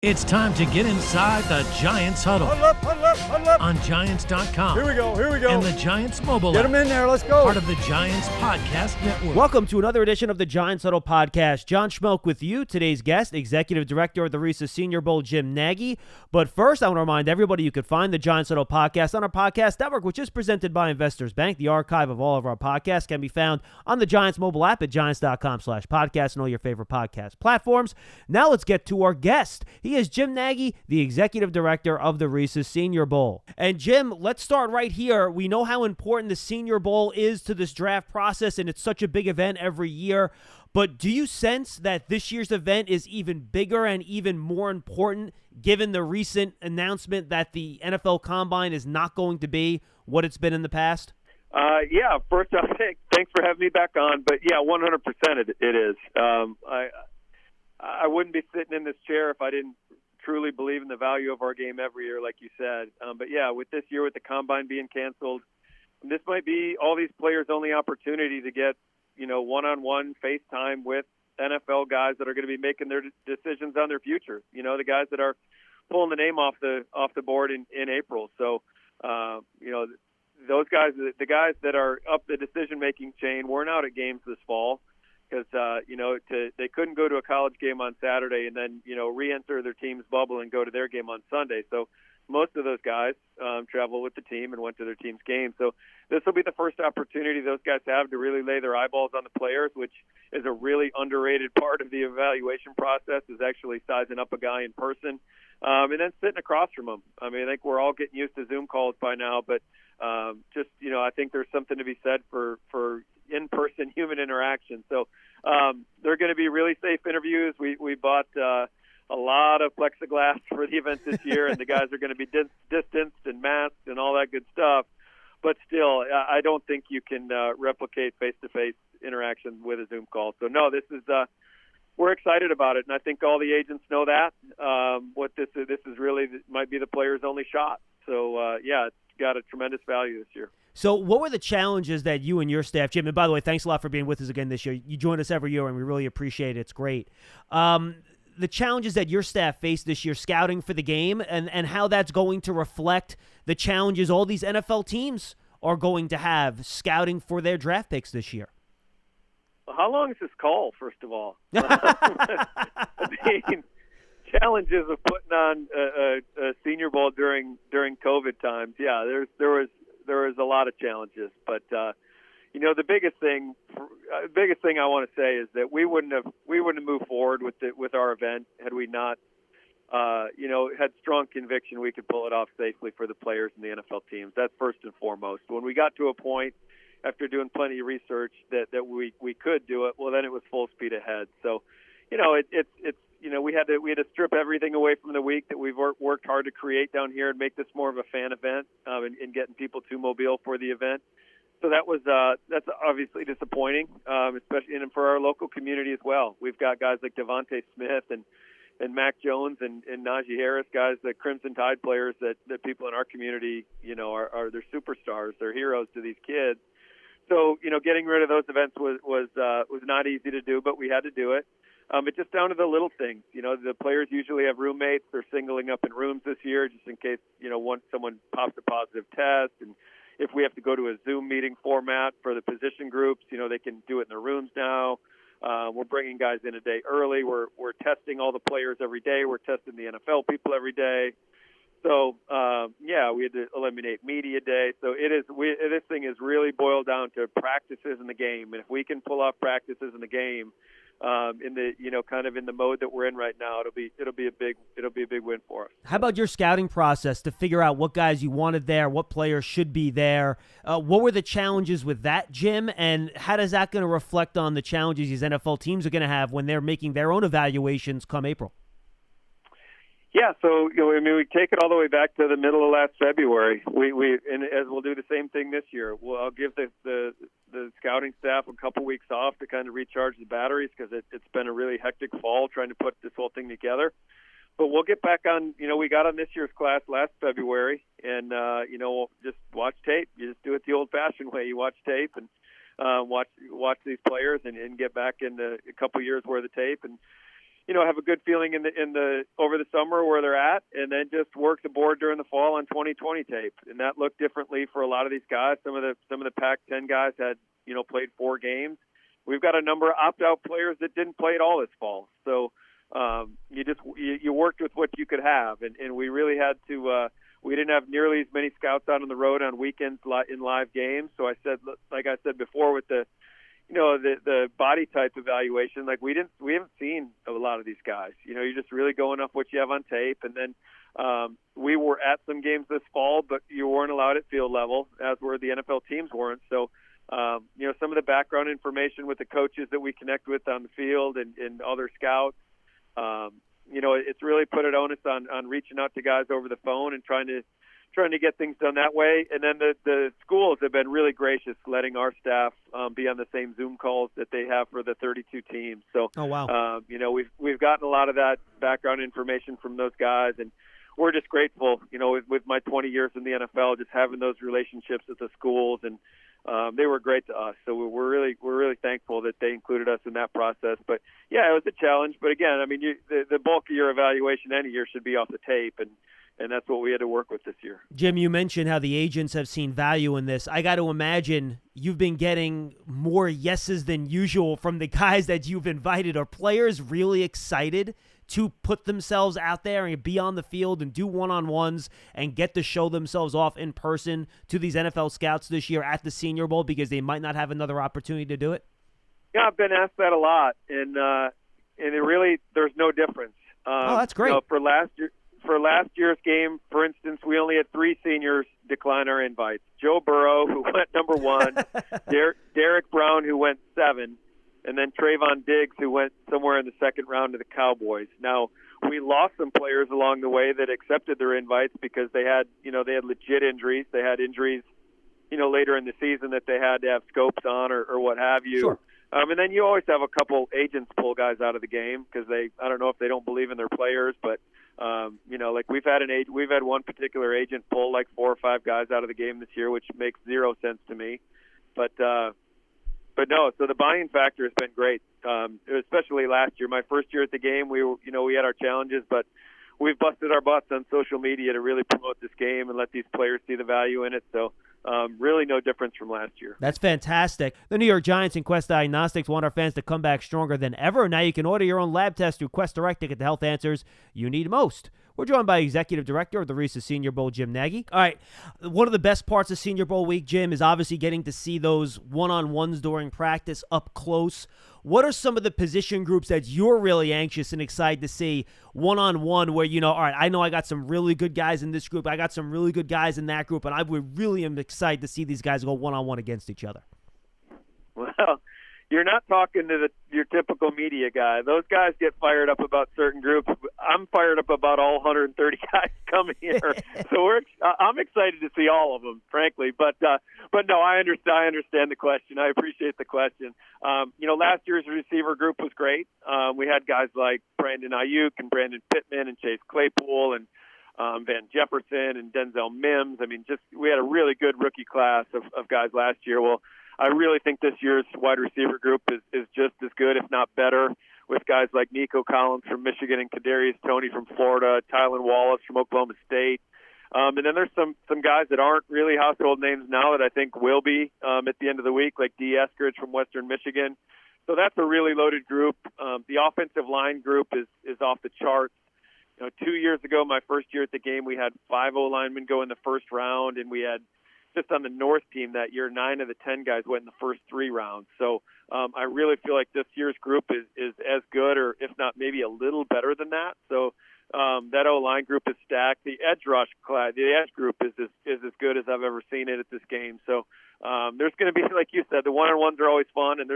It's time to get inside the Giants huddle. Huddle up, huddle up, huddle up. On Giants.com. Here we go. And the Giants mobile Get app. them in there, let's go. Part of the Giants Podcast Network. Welcome to another edition of the Giants Huddle Podcast. John Schmeelk with you. Today's guest, Executive Director of the Reese's Senior Bowl, Jim Nagy. But first, I want to remind everybody you could find the Giants Huddle Podcast on our podcast network, which is presented by Investors Bank. The archive of all of our podcasts can be found on the Giants mobile app at giants.com/podcast and all your favorite podcast platforms. Now let's get to our guest. He is Jim Nagy, the Executive Director of the Reese's Senior Bowl. And Jim, let's start right here. We know how important the Senior Bowl is to this draft process, and it's such a big event every year. But do you sense that this year's event is even bigger and even more important given the recent announcement that the NFL Combine is not going to be what it's been in the past? Yeah, first off, thanks for having me back on. But yeah, 100% it is. I wouldn't be sitting in this chair if I didn't truly believe in the value of our game every year, like you said. But yeah, with this year, with the Combine being canceled, this might be all these players' only opportunity to get, one-on-one face time with NFL guys that are going to be making their decisions on their future. The guys that are pulling the name off the board in April. So, those guys, the guys that are up the decision-making chain, weren't out at games this fall because, they couldn't go to a college game on Saturday and then, re-enter their team's bubble and go to their game on Sunday. So most of those guys traveled with the team and went to their team's game. So this will be the first opportunity those guys have to really lay their eyeballs on the players, which is a really underrated part of the evaluation process, is actually sizing up a guy in person and then sitting across from him. I mean, I think we're all getting used to Zoom calls by now, but I think there's something to be said for in-person human interaction. So they're going to be really safe interviews. We bought a lot of plexiglass for the event this year, and the guys are going to be distanced and masked and all that good stuff. But still, I don't think you can replicate face-to-face interaction with a Zoom call. So, no, this is we're excited about it, and I think all the agents know that. What this is really might be the player's only shot. So, it's got a tremendous value this year. So what were the challenges that you and your staff, Jim, and by the way, thanks a lot for being with us again this year. You join us every year, and we really appreciate it. It's great. The challenges that your staff faced this year scouting for the game and how that's going to reflect the challenges all these NFL teams are going to have scouting for their draft picks this year. Well, how long is this call, first of all? I mean, challenges of putting on a Senior Bowl during COVID times. Yeah, there was a lot of challenges, but the biggest thing I want to say is that we wouldn't have moved forward with our event had we not had strong conviction we could pull it off safely for the players and the NFL teams. That's first and foremost. When we got to a point after doing plenty of research that we could do it, well, then it was full speed ahead. So, we had to strip everything away from the week that we've worked hard to create down here and make this more of a fan event and getting people to Mobile for the event. So that's obviously disappointing, especially for our local community as well. We've got guys like Devontae Smith and Mac Jones and Nagy Harris, guys, the Crimson Tide players that people in our community, are their superstars, they're heroes to these kids. So, getting rid of those events was not easy to do, but we had to do it. It's just down to the little things. The players usually have roommates. They're singling up in rooms this year just in case, someone pops a positive test. And if we have to go to a Zoom meeting format for the position groups, they can do it in their rooms now. We're bringing guys in a day early. We're testing all the players every day. We're testing the NFL people every day. So, we had to eliminate media day. So this thing is really boiled down to practices in the game. And if we can pull off practices in the game, in the mode that we're in right now, it'll be a big win for us. How about your scouting process to figure out what guys you wanted there, what players should be there? What were the challenges with that, Jim? And how is that going to reflect on the challenges these NFL teams are going to have when they're making their own evaluations come April? Yeah, so we take it all the way back to the middle of last February. And as we'll do the same thing this year. I'll give the scouting staff a couple weeks off to kind of recharge the batteries because it's been a really hectic fall trying to put this whole thing together. But we'll get back on. We got on this year's class last February, and we'll just watch tape. You just do it the old-fashioned way. You watch tape and watch these players and get back into a couple years worth of tape and have a good feeling in the over the summer where they're at, and then just work the board during the fall on 2020 tape. And that looked differently for a lot of these guys. Some of the Pac-10 guys had played 4 games. We've got a number of opt-out players that didn't play at all this fall. So you worked with what you could have, and we really had to. We didn't have nearly as many scouts out on the road on weekends in live games. So I said before, with the body type evaluation, like we haven't seen a lot of these guys. You're just really going off what you have on tape. And then we were at some games this fall, but you weren't allowed at field level, as were the NFL teams weren't. So some of the background information with the coaches that we connect with on the field and other scouts. It's really put an onus on reaching out to guys over the phone and trying to get things done that way. And then the schools have been really gracious, letting our staff be on the same Zoom calls that they have for the 32 teams. So, oh, wow. We've gotten a lot of that background information from those guys, and we're just grateful, with my 20 years in the NFL, just having those relationships with the schools, and they were great to us. So we're really thankful that they included us in that process. But yeah, it was a challenge. But again, I mean, the bulk of your evaluation any year should be off the tape, and that's what we had to work with this year. Jim, you mentioned how the agents have seen value in this. I got to imagine you've been getting more yeses than usual from the guys that you've invited. Are players really excited to put themselves out there and be on the field and do one-on-ones and get to show themselves off in person to these NFL scouts this year at the Senior Bowl because they might not have another opportunity to do it? Yeah, I've been asked that a lot, and it really, there's no difference. Oh, that's great. For last year's game, for instance, we only had 3 seniors decline our invites. Joe Burrow, who went number 1, Derek Brown, who went 7, and then Trayvon Diggs, who went somewhere in the second round to the Cowboys. Now, we lost some players along the way that accepted their invites because they had legit injuries. They had injuries, later in the season that they had to have scopes on or what have you. Sure. And then you always have a couple agents pull guys out of the game because I don't know if they don't believe in their players, but like we've had one particular agent pull like 4 or 5 guys out of the game this year, which makes 0 sense to me. But no, so the buy-in factor has been great, especially last year. My first year at the game, we had our challenges, but we've busted our butts on social media to really promote this game and let these players see the value in it. So really no difference from last year. That's fantastic. The New York Giants and Quest Diagnostics want our fans to come back stronger than ever. Now you can order your own lab test through Quest Direct to get the health answers you need most. We're joined by Executive Director of the Reese's Senior Bowl, Jim Nagy. All right, one of the best parts of Senior Bowl week, Jim, is obviously getting to see those one-on-ones during practice up close. What are some of the position groups that you're really anxious and excited to see one-on-one where, all right, I know I got some really good guys in this group, I got some really good guys in that group, and I would really am excited to see these guys go one-on-one against each other? Well, you're not talking to your typical media guy. Those guys get fired up about certain groups. I'm fired up about all 130 guys coming here. So I'm excited to see all of them, frankly. But no, I understand the question. I appreciate the question. Last year's receiver group was great. We had guys like Brandon Ayuk and Brandon Pittman and Chase Claypool and Van Jefferson and Denzel Mims. I mean, we had a really good rookie class of guys last year. Well, I really think this year's wide receiver group is just as good, if not better, with guys like Nico Collins from Michigan and Kadarius Toney from Florida, Tylan Wallace from Oklahoma State. And then there's some guys that aren't really household names now that I think will be at the end of the week, like D. Eskridge from Western Michigan. So that's a really loaded group. The offensive line group is off the charts. 2 years ago, my first year at the game, we had 5 O-linemen go in the first round, and we had just on the North team that year, 9 of the 10 guys went in the first 3 rounds. So I really feel like this year's group is as good, or if not maybe a little better than that. So that O-line group is stacked. The edge group is as good as I've ever seen it at this game. So there's going to be, like you said, the one-on-ones are always fun, and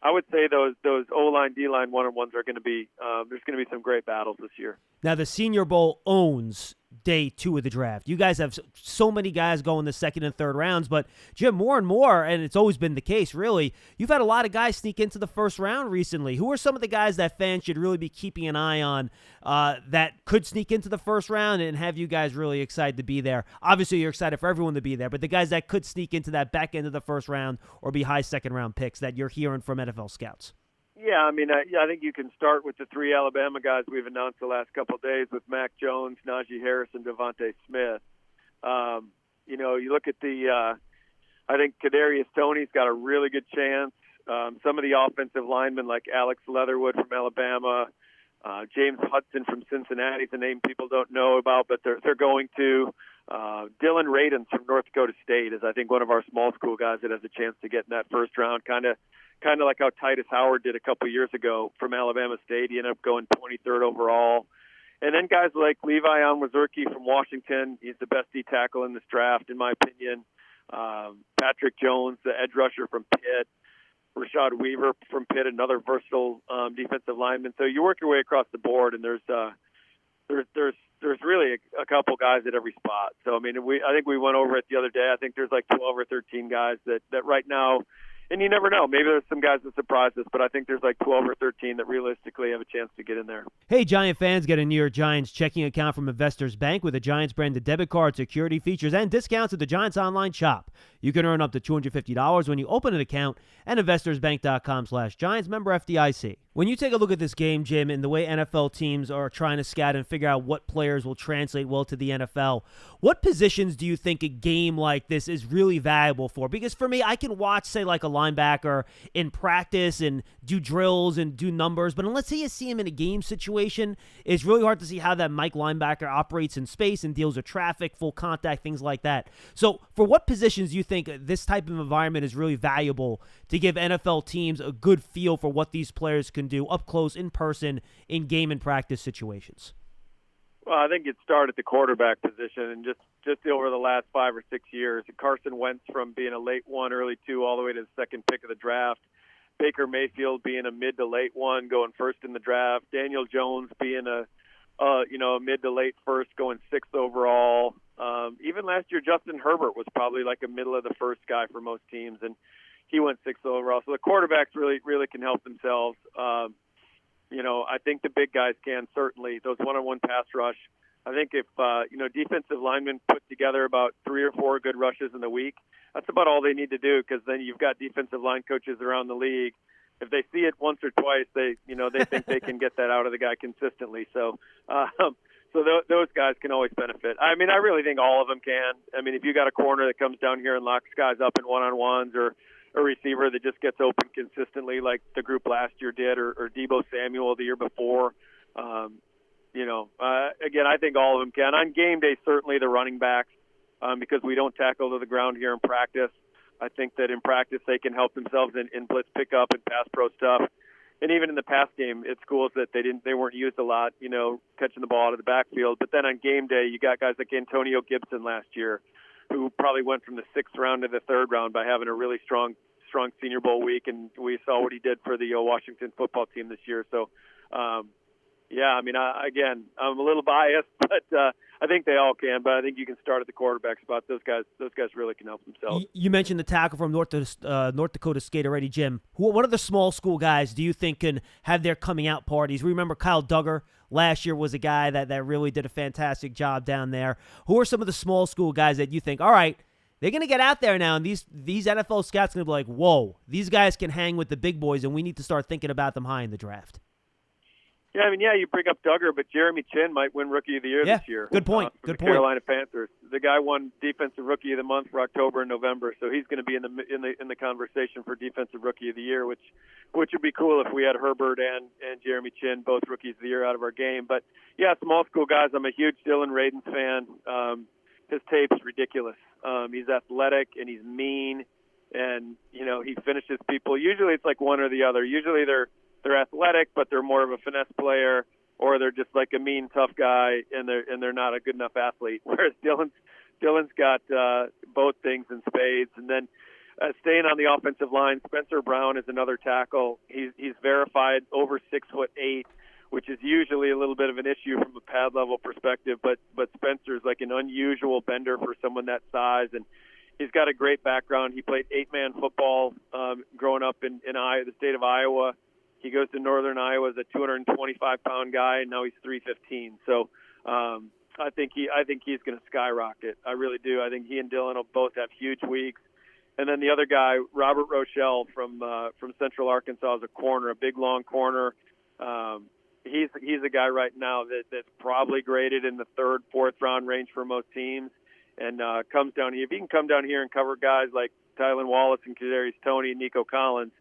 I would say those O-line, D-line one-on-ones are going to be there's going to be some great battles this year. Now, the Senior Bowl owns day 2 of the draft. You guys have so many guys going the second and third rounds, but Jim, more and more, and it's always been the case, really, you've had a lot of guys sneak into the first round recently. Who are some of the guys that fans should really be keeping an eye on that could sneak into the first round and have you guys really excited to be there? Obviously, you're excited for everyone to be there, but the guys that could sneak into that back end of the first round or be high second round picks that you're hearing from NFL scouts. Yeah, I mean, I think you can start with the three Alabama guys we've announced the last couple of days with Mac Jones, Najee Harris, and Devontae Smith. You look at I think Kadarius Toney's got a really good chance. Some of the offensive linemen like Alex Leatherwood from Alabama, James Hudson from Cincinnati, the name people don't know about, but they're going to. Dylan Radins from North Dakota State is, I think, one of our small school guys that has a chance to get in that first round, kind of like how Titus Howard did a couple years ago from Alabama State. He ended up going 23rd overall. And then guys like Levi Onwuzurike from Washington, he's the best D tackle in this draft, in my opinion. Patrick Jones, the edge rusher from Pitt. Rashad Weaver from Pitt, another versatile defensive lineman. So you work your way across the board, and there's really a couple guys at every spot. So I mean, I think we went over it the other day. I think there's like 12 or 13 guys that right now. And you never know. Maybe there's some guys that surprise us, but I think there's like 12 or 13 that realistically have a chance to get in there. Hey, Giant fans, get a New York Giants checking account from Investors Bank with a Giants-branded debit card, security features, and discounts at the Giants online shop. You can earn up to $250 when you open an account at investorsbank.com/Giants, member FDIC. When you take a look at this game, Jim, and the way NFL teams are trying to scout and figure out what players will translate well to the NFL, what positions do you think a game like this is really valuable for? Because for me, I can watch, say, like a linebacker in practice and do drills and do numbers, but unless you see him in a game situation, it's really hard to see how that Mike linebacker operates in space and deals with traffic, full contact, things like that. So for what positions do you think this type of environment is really valuable to give NFL teams a good feel for what these players can do up close, in person, in game and practice situations? Well, I think it started at the quarterback position, and just over the last 5 or 6 years, Carson Wentz from being a late 1, early 2, all the way to the second pick of the draft. Baker Mayfield being a mid to late 1, going first in the draft. Daniel Jones being a mid to late first, going 6th overall. Even last year, Justin Herbert was probably like a middle of the first guy for most teams, and he went 6th overall. So the quarterbacks really can help themselves. I think the big guys can, certainly. Those one-on-one pass rush. I think if, defensive linemen put together about 3 or 4 good rushes in the week, that's about all they need to do, because then you've got defensive line coaches around the league. If they see it once or twice, they think they can get that out of the guy consistently. So those guys can always benefit. I mean, I really think all of them can. I mean, if you got a corner that comes down here and locks guys up in one-on-ones, or a receiver that just gets open consistently like the group last year did, or Deebo Samuel the year before, again, I think all of them can. On game day, certainly the running backs, because we don't tackle to the ground here in practice. I think that in practice they can help themselves in blitz pickup and pass pro stuff. And even in the pass game at schools that they weren't used a lot, catching the ball out of the backfield. But then on game day, you got guys like Antonio Gibson last year, who probably went from the 6th round to the 3rd round by having a really strong Senior Bowl week, and we saw what he did for the Washington football team this year. So, I'm a little biased, but I think they all can. But I think you can start at the quarterback spot. Those guys really can help themselves. You mentioned the tackle from North Dakota State already, Jim. What other small school guys do you think can have their coming out parties? Remember Kyle Duggar last year was a guy that really did a fantastic job down there. Who are some of the small school guys that you think, all right, they're going to get out there now, and these NFL scouts are going to be like, whoa, these guys can hang with the big boys, and we need to start thinking about them high in the draft? Yeah, you bring up Duggar, but Jeremy Chin might win Rookie of the Year this year. Good point. Good point. Carolina Panthers. The guy won Defensive Rookie of the Month for October and November, so he's going to be in the conversation for Defensive Rookie of the Year, which would be cool if we had Herbert and Jeremy Chin, both Rookies of the Year, out of our game. But yeah, small school guys. I'm a huge Dylan Radins fan. His tape's ridiculous. He's athletic and he's mean, and he finishes people. Usually it's like one or the other. Usually they're athletic, but they're more of a finesse player, or they're just like a mean, tough guy, and they're not a good enough athlete. Whereas Dylan's got both things in spades. And then staying on the offensive line, Spencer Brown is another tackle. He's verified over 6'8", which is usually a little bit of an issue from a pad level perspective, but Spencer's like an unusual bender for someone that size, and he's got a great background. He played 8-man football growing up in the state of Iowa. He goes to Northern Iowa as a 225-pound guy, and now he's 315. So I think he's going to skyrocket. I really do. I think he and Dylan will both have huge weeks. And then the other guy, Robert Rochelle from Central Arkansas, is a corner, a big long corner. He's a guy right now that's probably graded in the third, fourth round range for most teams, and comes down here. If he can come down here and cover guys like Tylan Wallace and Kadarius Toney and Nico Collins,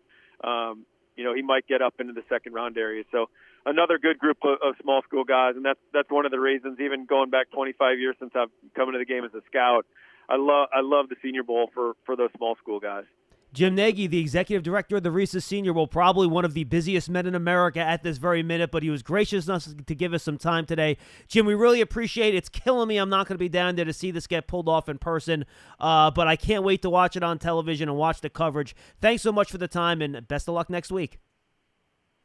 he might get up into the second round area. So another good group of small school guys, and that's one of the reasons. Even going back 25 years since I've come into the game as a scout, I love the Senior Bowl for those small school guys. Jim Nagy, the executive director of the Reese's Senior Bowl, probably one of the busiest men in America at this very minute, but he was gracious enough to give us some time today. Jim, we really appreciate it. It's killing me. I'm not going to be down there to see this get pulled off in person, but I can't wait to watch it on television and watch the coverage. Thanks so much for the time, and best of luck next week.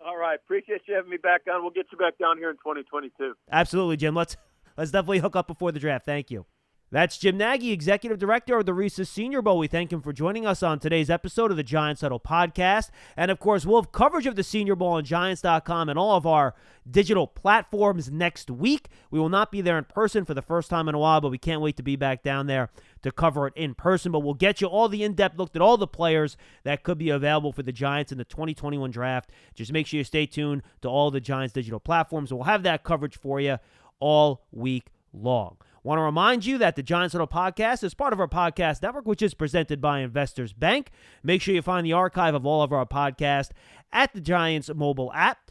All right. Appreciate you having me back on. We'll get you back down here in 2022. Absolutely, Jim. Let's definitely hook up before the draft. Thank you. That's Jim Nagy, Executive Director of the Reese's Senior Bowl. We thank him for joining us on today's episode of the Giants Huddle podcast. And, of course, we'll have coverage of the Senior Bowl on Giants.com and all of our digital platforms next week. We will not be there in person for the first time in a while, but we can't wait to be back down there to cover it in person. But we'll get you all the in-depth look at all the players that could be available for the Giants in the 2021 draft. Just make sure you stay tuned to all the Giants digital platforms. We'll have that coverage for you all week long. Want to remind you that the Giants Huddle podcast is part of our podcast network, which is presented by Investors Bank. Make sure you find the archive of all of our podcasts at the Giants mobile app,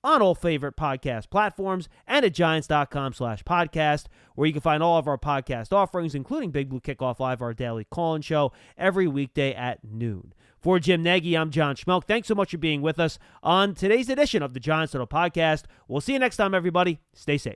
on all favorite podcast platforms, and at giants.com/podcast, where you can find all of our podcast offerings, including Big Blue Kickoff Live, our daily call-in show, every weekday at noon. For Jim Nagy, I'm John Schmeelk. Thanks so much for being with us on today's edition of the Giants Huddle podcast. We'll see you next time, everybody. Stay safe.